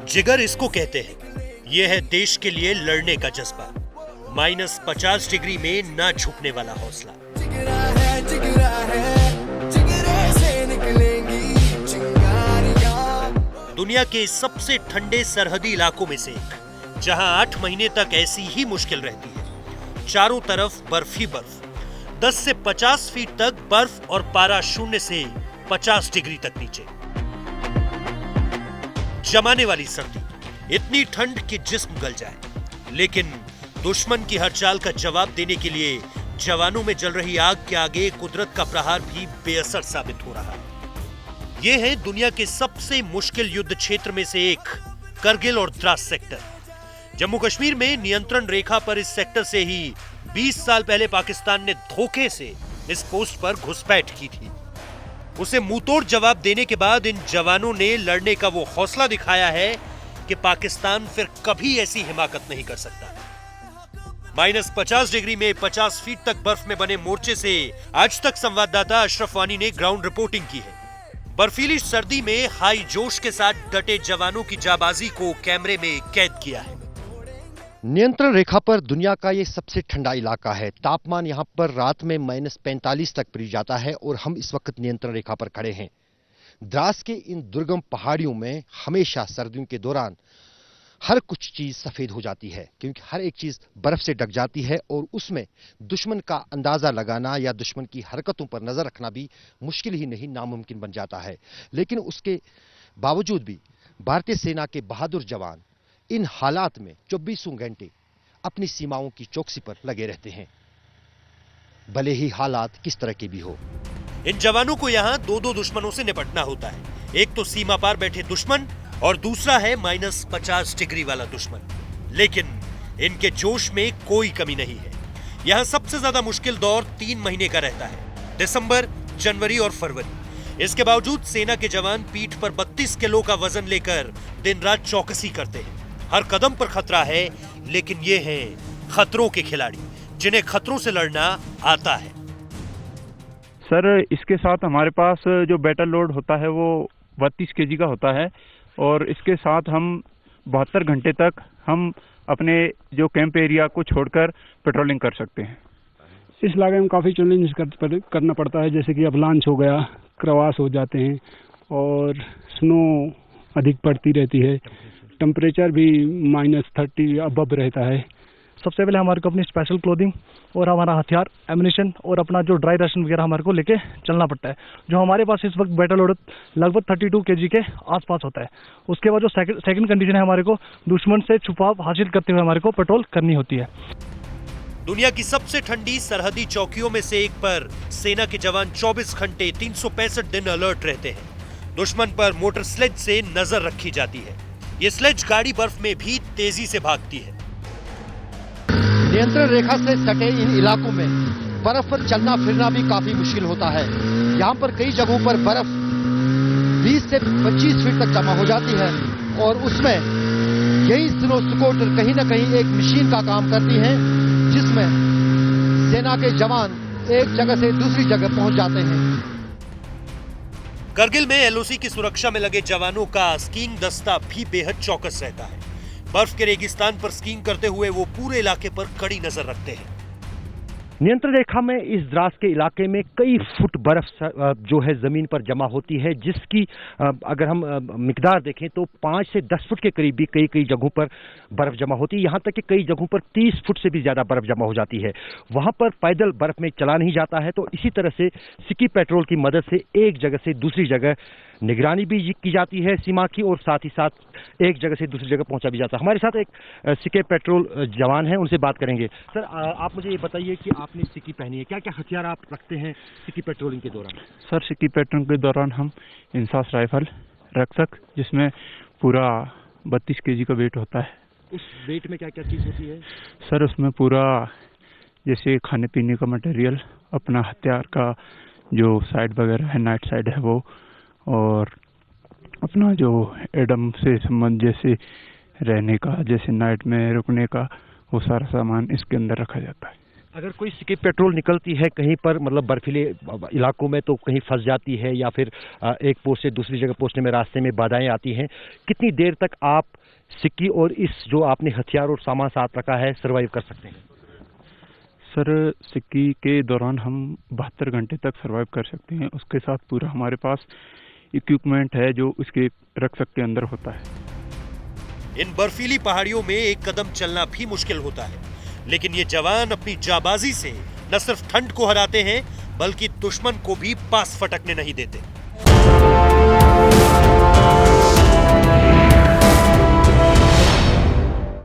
जिगर इसको कहते हैं। यह है देश के लिए लड़ने का जज्बा, -50 डिग्री में ना झुकने वाला हौसला। दुनिया के सबसे ठंडे सरहदी इलाकों में से एक, जहां 8 महीने तक ऐसी ही मुश्किल रहती है। चारों तरफ बर्फ ही बर्फ, 10 से 50 फीट तक बर्फ और पारा 0 से 50 डिग्री तक नीचे। जमाने वाली सर्दी, इतनी ठंड कि जिस्म गल जाए, लेकिन दुश्मन की हर चाल का जवाब देने के लिए जवानों में जल रही आग के आगे कुदरत का प्रहार भी बेअसर साबित हो रहा है। यह है दुनिया के सबसे मुश्किल युद्ध क्षेत्र में से एक, करगिल और द्रास सेक्टर। जम्मू कश्मीर में नियंत्रण रेखा पर इस सेक्टर से ही 20 साल पहले पाकिस्तान ने धोखे से इस पोस्ट पर घुसपैठ की थी। उसे मुंहतोड़ जवाब देने के बाद इन जवानों ने लड़ने का वो हौसला दिखाया है कि पाकिस्तान फिर कभी ऐसी हिमाकत नहीं कर सकता। -50 डिग्री में 50 फीट तक बर्फ में बने मोर्चे से आज तक संवाददाता अशरफ वानी ने ग्राउंड रिपोर्टिंग की है। बर्फीली सर्दी में हाई जोश के साथ डटे जवानों की जाबाजी को कैमरे में कैद किया है। नियंत्रण रेखा पर दुनिया का ये सबसे ठंडा इलाका है। तापमान यहाँ पर रात में -45 तक पहुंच जाता है और हम इस वक्त नियंत्रण रेखा पर खड़े हैं। द्रास के इन दुर्गम पहाड़ियों में हमेशा सर्दियों के दौरान हर कुछ चीज सफेद हो जाती है, क्योंकि हर एक चीज बर्फ से ढक जाती है और उसमें दुश्मन का अंदाजा लगाना या दुश्मन की हरकतों पर नजर रखना भी मुश्किल ही नहीं, नामुमकिन बन जाता है। लेकिन उसके बावजूद भी भारतीय सेना के बहादुर जवान इन हालात में 24 घंटे अपनी सीमाओं की चौकसी पर लगे रहते हैं, भले ही हालात किस तरह के भी हो। इन जवानों को यहाँ दो दुश्मनों से निपटना होता है। एक तो सीमा पार बैठे दुश्मन और दूसरा है -50 डिग्री वाला दुश्मन। लेकिन इनके जोश में कोई कमी नहीं है। यहाँ सबसे ज्यादा मुश्किल दौर 3 महीने का रहता है, दिसंबर, जनवरी और फरवरी। इसके बावजूद सेना के जवान पीठ पर 32 किलो का वजन लेकर दिन रात चौकसी करते हैं। हर कदम पर खतरा है, लेकिन ये हैं खतरों के खिलाड़ी, जिन्हें खतरों से लड़ना आता है। सर, इसके साथ हमारे पास जो बैटल लोड होता है वो 32 केजी का होता है और इसके साथ हम 72 घंटे तक हम अपने जो कैंप एरिया को छोड़कर पेट्रोलिंग कर सकते हैं। इस इलाके में काफ़ी चैलेंज करना पड़ता है, जैसे कि अवलांच हो गया, क्रवास हो जाते हैं और स्नो अधिक पड़ती रहती है। टेम्परेचर भी -30 अबव रहता है। सबसे पहले हमारे को अपनी स्पेशल क्लोथिंग और हमारा हथियार, एमिनेशन और अपना जो ड्राई राशन वगैरह हमारे को लेके चलना पड़ता है। जो हमारे पास इस वक्त बैटल लोड लगभग 32 केजी के आसपास होता है। उसके बाद जो सेकंड कंडीशन है, हमारे को दुश्मन से छुपाव हासिल करते हुए हमारे को पेट्रोल करनी होती है। दुनिया की सबसे ठंडी सरहदी चौकियों में से एक पर सेना के जवान 24 घंटे 365 दिन अलर्ट रहते हैं। दुश्मन पर मोटर स्लेज से नजर रखी जाती है। ये स्लेज गाड़ी बर्फ में भी तेजी से भागती है। नियंत्रण रेखा से सटे इन इलाकों में बर्फ पर चलना फिरना भी काफी मुश्किल होता है। यहाँ पर कई जगहों पर बर्फ 20 से 25 फीट तक जमा हो जाती है और उसमें यही स्नो स्कूटर कहीं ना कहीं एक मशीन का काम करती है, जिसमें सेना के जवान एक जगह से दूसरी जगह पहुंच जाते हैं। करगिल में एलओसी की सुरक्षा में लगे जवानों का स्कीइंग दस्ता भी बेहद चौकस रहता है। बर्फ के रेगिस्तान पर स्कीइंग करते हुए वो पूरे इलाके पर कड़ी नजर रखते हैं। नियंत्रण रेखा में इस द्रास के इलाके में कई फुट बर्फ जो है जमीन पर जमा होती है, जिसकी अगर हम मिकदार देखें तो 5 से 10 फुट के करीब भी कई जगहों पर बर्फ जमा होती है। यहाँ तक कि कई जगहों पर 30 फुट से भी ज्यादा बर्फ जमा हो जाती है। वहां पर पैदल बर्फ में चला नहीं जाता है, तो इसी तरह से सिक्की पेट्रोल की मदद से एक जगह से दूसरी जगह निगरानी भी की जाती है सीमा की, और साथ ही साथ एक जगह से दूसरी जगह पहुंचा भी जाता है। हमारे साथ एक सिक्की पेट्रोल जवान है, उनसे बात करेंगे। सर, आप मुझे ये बताइए कि आपने सिक्की पहनी है, क्या क्या हथियार आप रखते हैं सिक्की पेट्रोलिंग के दौरान? सर, सिक्की पेट्रोलिंग के दौरान हम इंसास राइफल रक्षक, जिसमें पूरा 32 केजी का वेट होता है। उस वेट में क्या क्या चीज होती है? सर, उसमें पूरा जैसे खाने पीने का मटेरियल, अपना हथियार का जो साइड वगैरह है, नाइट साइड है वो, और अपना जो एडम से संबंध जैसे रहने का, जैसे नाइट में रुकने का, वो सारा सामान इसके अंदर रखा जाता है। अगर कोई सिक्के पेट्रोल निकलती है कहीं पर, मतलब बर्फीले इलाकों में, तो कहीं फंस जाती है या फिर एक पोस्ट से दूसरी जगह पहुंचने में रास्ते में बाधाएं आती हैं, कितनी देर तक आप सिक्की और इस जो आपने हथियार और सामान साथ रखा है सर्वाइव कर सकते हैं? सर, सिक्की के दौरान हम 72 घंटे तक सर्वाइव कर सकते हैं। उसके साथ पूरा हमारे पास इक्विपमेंट है जो उसके रक्षक के अंदर होता है। इन बर्फीली पहाड़ियों में एक कदम चलना भी मुश्किल होता है, लेकिन ये जवान अपनी जाबाजी से न सिर्फ ठंड को हराते हैं बल्कि दुश्मन को भी पास फटकने नहीं देते।